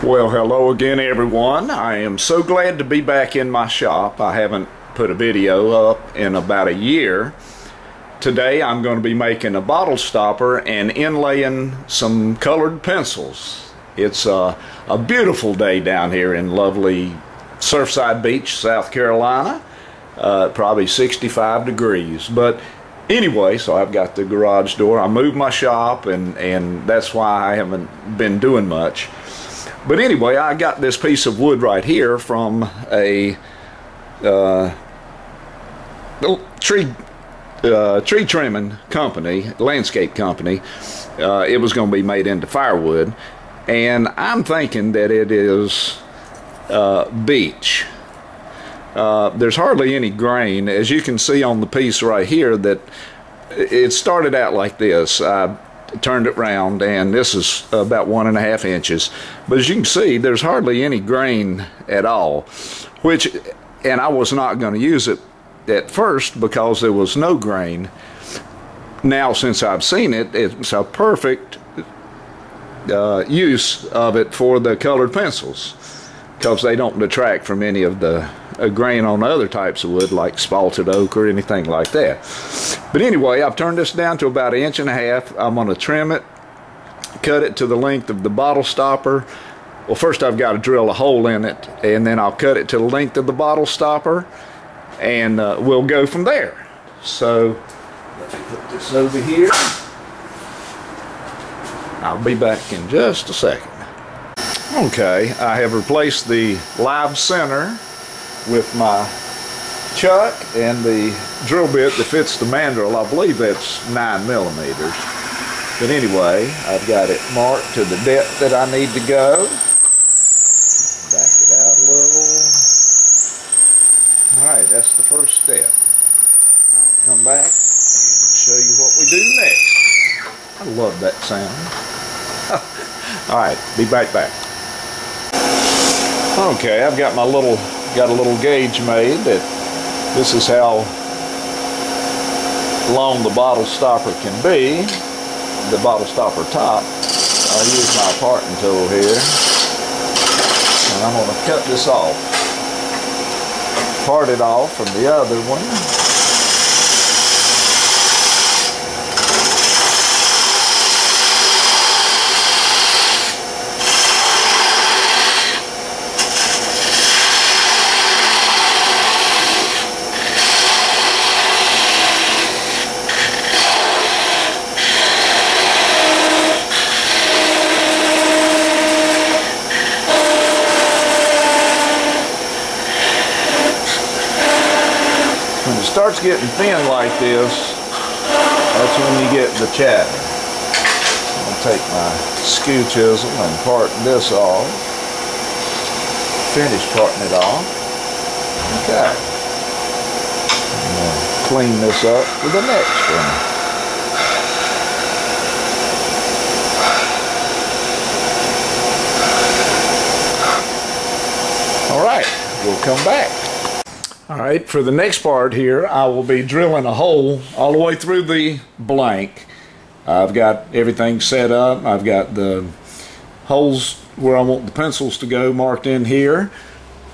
Well, hello again, everyone. I am so glad to be back in my shop. I haven't put a video up in about a year. Today I'm going to be making a bottle stopper and inlaying some colored pencils. It's a beautiful day down here in lovely Surfside Beach, South Carolina. Probably 65 degrees. But anyway, so I've got the garage door. I moved my shop and that's why I haven't been doing much. But anyway, I got this piece of wood right here from a tree trimming company, landscape company. It was going to be made into firewood, and I'm thinking that it is beech. There's hardly any grain, as you can see on the piece right here. That it started out like this. I turned it round, and this is about 1.5 inches, but as you can see, there's hardly any grain at all, and I was not going to use it at first because there was no grain. Now, since I've seen it, it's a perfect use of it for the colored pencils, because they don't detract from any of the grain on other types of wood like spalted oak or anything like that. But anyway, I've turned this down to about 1.5 inches. I'm going to trim it, cut it to the length of the bottle stopper. Well, first I've got to drill a hole in it, and then I'll cut it to the length of the bottle stopper, and we'll go from there. So let me put this over here. I'll be back in just a second. Okay, I have replaced the live center with my chuck and the drill bit that fits the mandrel. I believe that's 9mm. But anyway, I've got it marked to the depth that I need to go. Back it out a little. Alright, that's the first step. I'll come back and show you what we do next. I love that sound. Alright, be right back. Okay, I've got got a little gauge made that this is how long the bottle stopper can be, the bottle stopper top. I'll use my parting tool here, and I'm going to cut this off, part it off from the other one. When it starts getting thin like this, that's when you get the chatter. I'm going to take my skew chisel and part this off. Finish parting it off. Okay. I'm going to clean this up for the next one. Alright, we'll come back. Alright, for the next part here, I will be drilling a hole all the way through the blank. I've got everything set up. I've got the holes where I want the pencils to go marked in here,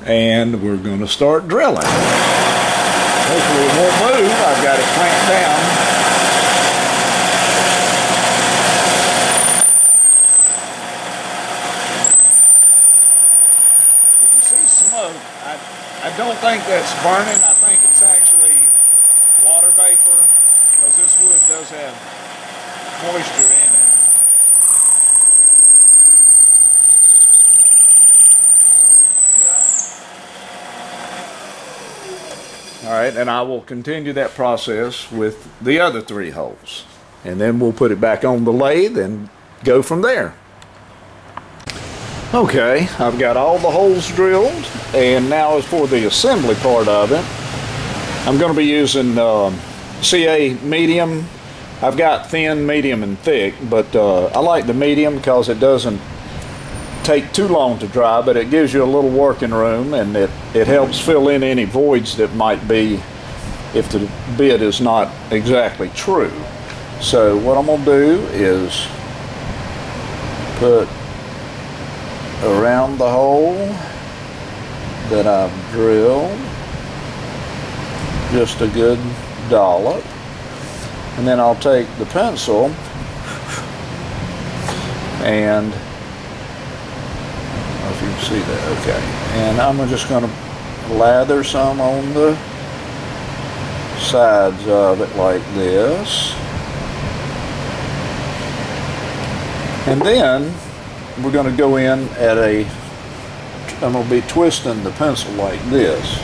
and we're going to start drilling. Hopefully it won't move. I've got it clamped down. If you see smoke, I don't think that's burning. I think it's actually water vapor, because this wood does have moisture in it. Alright, and I will continue that process with the other 3 holes. And then we'll put it back on the lathe and go from there. Okay, I've got all the holes drilled, and now as for the assembly part of it, I'm going to be using CA medium. I've got thin, medium, and thick, but I like the medium because it doesn't take too long to dry, but it gives you a little working room, and it helps fill in any voids that might be if the bit is not exactly true. So what I'm going to do is put around the hole that I've drilled, just a good dollop, and then I'll take the pencil and, I don't know if you can see that, okay, and I'm just going to lather some on the sides of it like this, and then we're going to go in at I'm going to be twisting the pencil like this,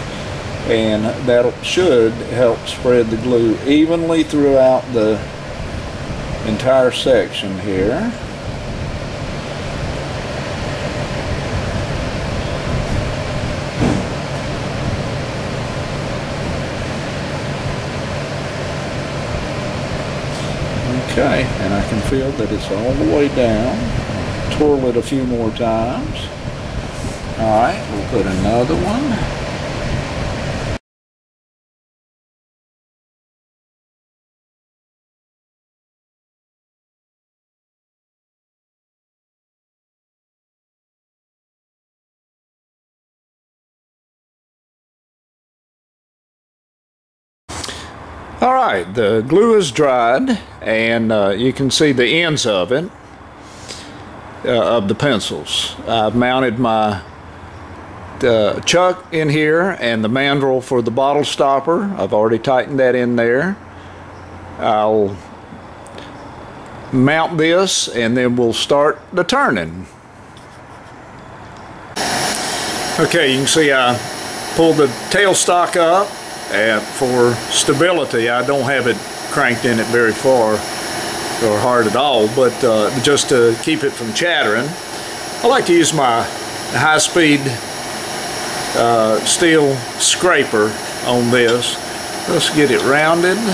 and that should help spread the glue evenly throughout the entire section here. Okay, and I can feel that it's all the way down. Twirl it a few more times. Alright, we'll put another one. Alright, the glue is dried, and you can see the ends of it, of the pencils. I've mounted my chuck in here and the mandrel for the bottle stopper. I've already tightened that in there. I'll mount this and then we'll start the turning. Okay, you can see I pulled the tailstock up, and for stability I don't have it cranked in it very far or hard at all, but just to keep it from chattering, I like to use my high-speed steel scraper on this. Let's get it rounded, and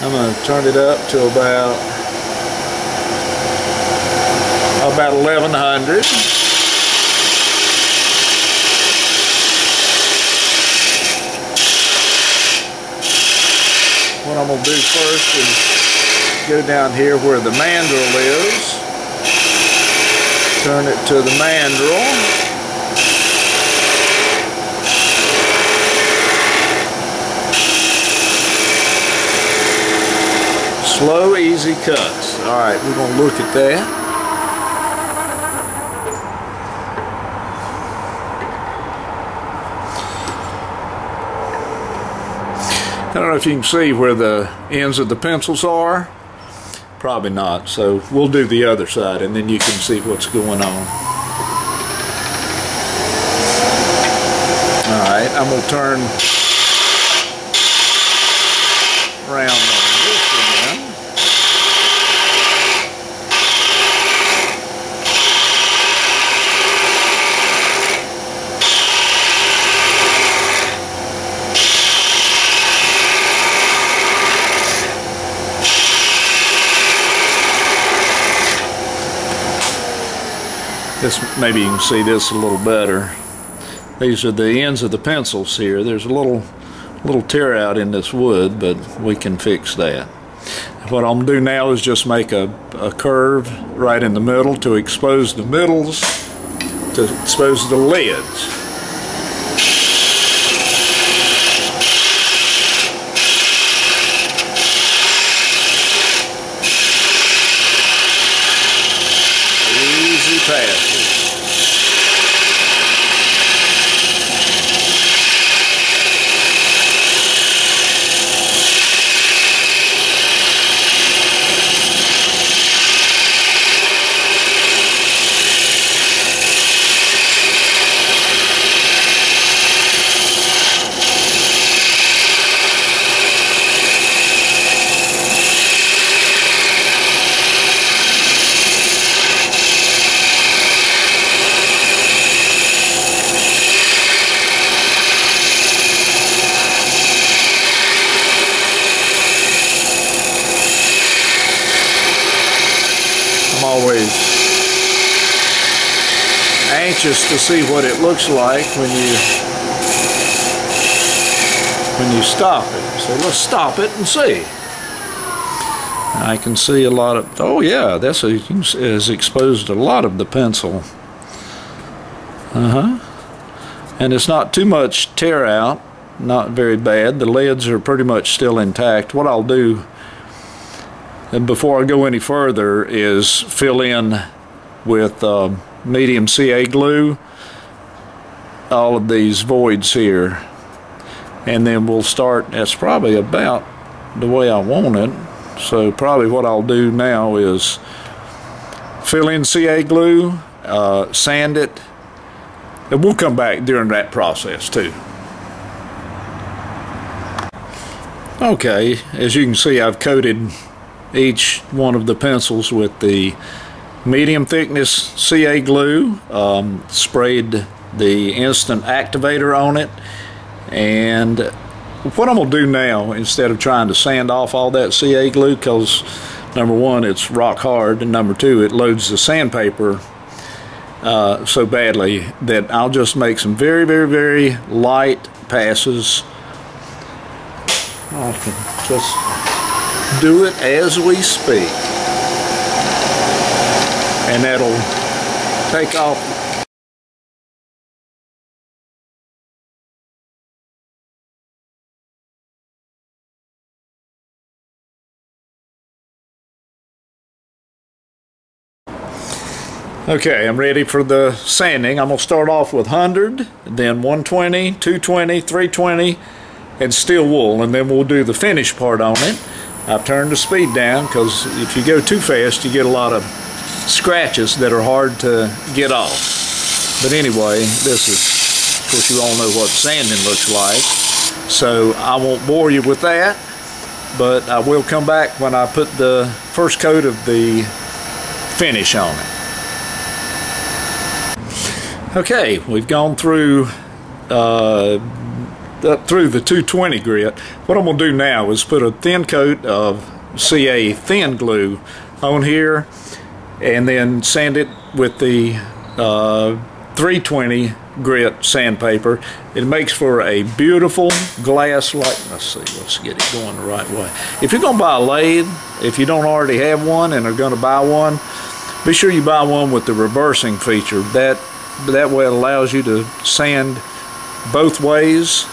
I'm going to turn it up to about 1100. What I'm going to do first is go down here where the mandrel is, turn it to the mandrel, slow, easy cuts. Alright, we're going to look at that. I don't know if you can see where the ends of the pencils are. Probably not. So we'll do the other side and then you can see what's going on. Alright, I'm going to turn around on this one. This, maybe you can see this a little better. These are the ends of the pencils here. There's a little tear out in this wood, but we can fix that. What I'm going to do now is just make a curve right in the middle to expose the middles, to expose the lids. Easy passes. Always anxious to see what it looks like when you stop it. So let's stop it and see. I can see a lot of, oh yeah, this is exposed a lot of the pencil. And it's not too much tear out, not very bad. The leads are pretty much still intact. What I'll do, and before I go any further, is fill in with medium CA glue all of these voids here, and then we'll start. That's probably about the way I want it. So probably what I'll do now is fill in CA glue, sand it, and we'll come back during that process too. Okay, as you can see, I've coated each one of the pencils with the medium thickness CA glue, sprayed the instant activator on it, and what I'm going to do now, instead of trying to sand off all that CA glue, because number one, it's rock hard, and number two, it loads the sandpaper so badly that I'll just make some very, very, very light passes. I can just do it as we speak, and that'll take off. Okay, I'm ready for the sanding. I'm going to start off with 100, then 120, 220, 320, and steel wool, and then we'll do the finish part on it. I've turned the speed down because if you go too fast, you get a lot of scratches that are hard to get off. But anyway, this is, of course, you all know what sanding looks like, so I won't bore you with that, but I will come back when I put the first coat of the finish on it. Okay, we've gone through up through the 220 grit. What I'm going to do now is put a thin coat of CA thin glue on here, and then sand it with the 320 grit sandpaper. It makes for a beautiful glass like, let's get it going the right way. If you're going to buy a lathe, if you don't already have one and are going to buy one, be sure you buy one with the reversing feature. That way it allows you to sand both ways.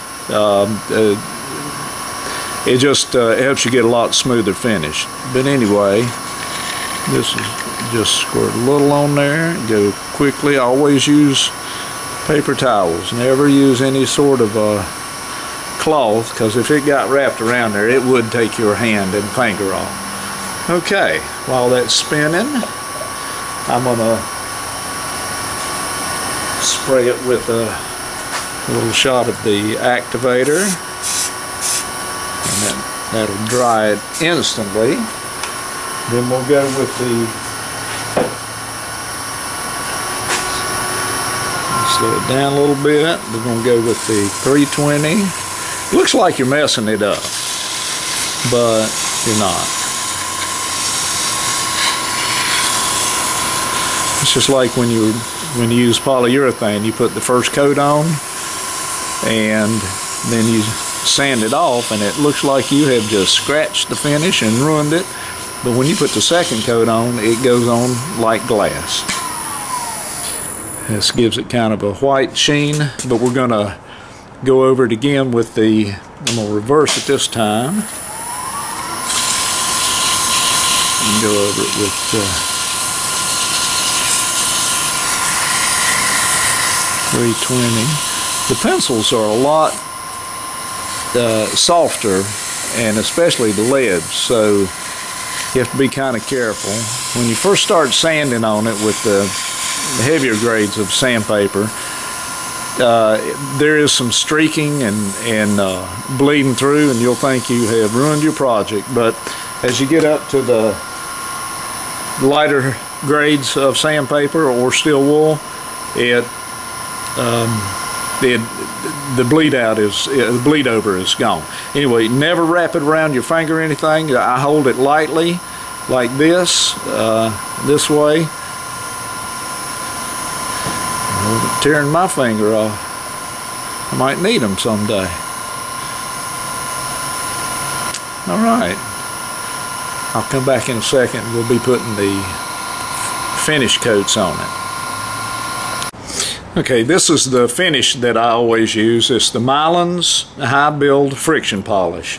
It just helps you get a lot smoother finish. But anyway, this is just squirt a little on there, go quickly. Always use paper towels. Never use any sort of cloth, because if it got wrapped around there, it would take your hand and finger off. Okay, while that's spinning, I'm gonna spray it with a little shot of the activator, and that'll dry it instantly. Then we'll go with the, slow it down a little bit. We're going to go with the 320. Looks like you're messing it up, but you're not. It's just like when you use polyurethane, you put the first coat on and then you sand it off, and it looks like you have just scratched the finish and ruined it. But when you put the second coat on, it goes on like glass. This gives it kind of a white sheen, but we're going to go over it again with the, I'm going to reverse it this time, and go over it with 320. The pencils are a lot softer, and especially the leads, so you have to be kind of careful. When you first start sanding on it with the heavier grades of sandpaper, there is some streaking and bleeding through, and you'll think you have ruined your project. But as you get up to the lighter grades of sandpaper or steel wool, the bleed over is gone. Anyway, never wrap it around your finger or anything. I hold it lightly like this, this way. I'm tearing my finger off. I might need them someday. All right. I'll come back in a second. We'll be putting the finish coats on it. Okay, this is the finish that I always use. It's the Mylan's High Build Friction Polish.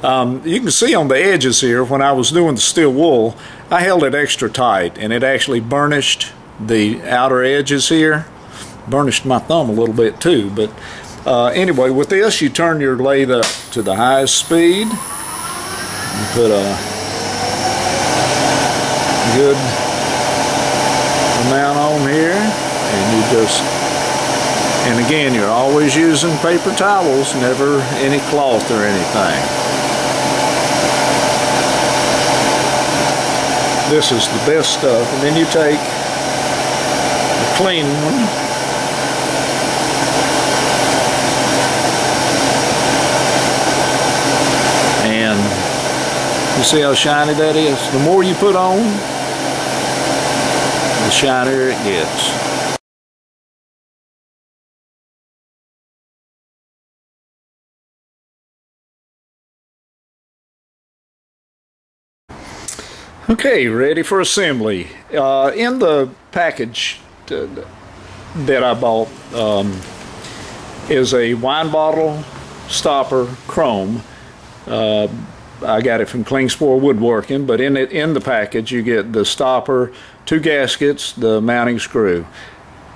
You can see on the edges here, when I was doing the steel wool, I held it extra tight, and it actually burnished the outer edges here. Burnished my thumb a little bit too, but anyway, with this, you turn your lathe up to the highest speed. You put a good amount on here, and you just, and again, you're always using paper towels, never any cloth or anything. This is the best stuff. And then you take a clean one, and you see how shiny that is? The more you put on, the shinier it gets. Okay, ready for assembly. In the package that I bought is a wine bottle stopper chrome. I got it from Klingspor Woodworking, but in the package you get the stopper, 2 gaskets, the mounting screw.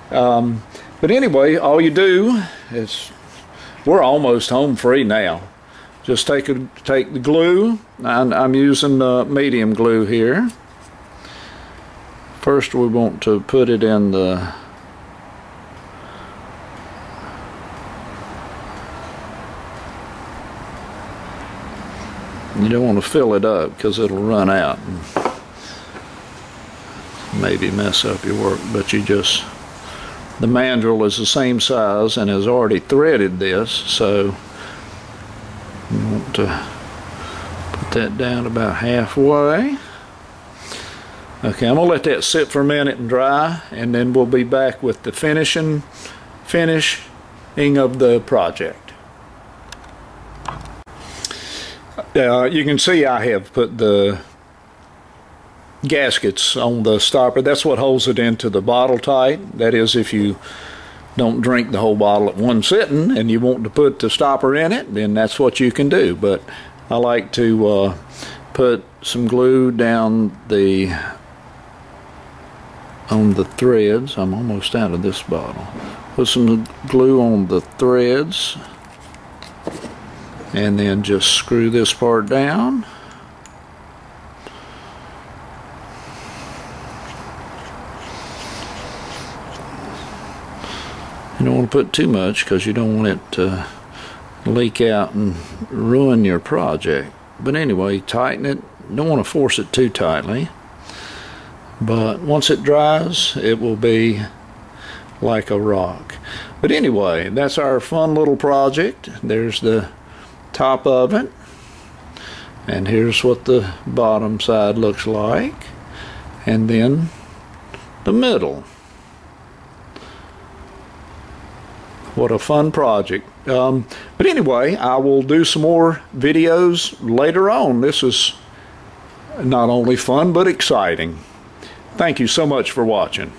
But anyway, all you do is, we're almost home free now. Just take the glue. I'm using medium glue here. First we want to put it in the you don't want to fill it up because it'll run out and maybe mess up your work, but you just, the mandrel is the same size and has already threaded this, so you want to put that down about halfway. Okay, I'm going to let that sit for a minute and dry, and then we'll be back with the finishing of the project. You can see I have put the gaskets on the stopper. That's what holds it into the bottle tight. That is, if you don't drink the whole bottle at one sitting and you want to put the stopper in it, then that's what you can do. But I like to put some glue down on the threads. I'm almost out of this bottle. Put some glue on the threads and then just screw this part down. You don't want to put too much because you don't want it to leak out and ruin your project. But anyway, tighten it. You don't want to force it too tightly. But once it dries, it will be like a rock. But anyway, that's our fun little project. There's the top of it. And here's what the bottom side looks like. And then the middle. What a fun project. But anyway, I will do some more videos later on. This is not only fun, but exciting. Thank you so much for watching.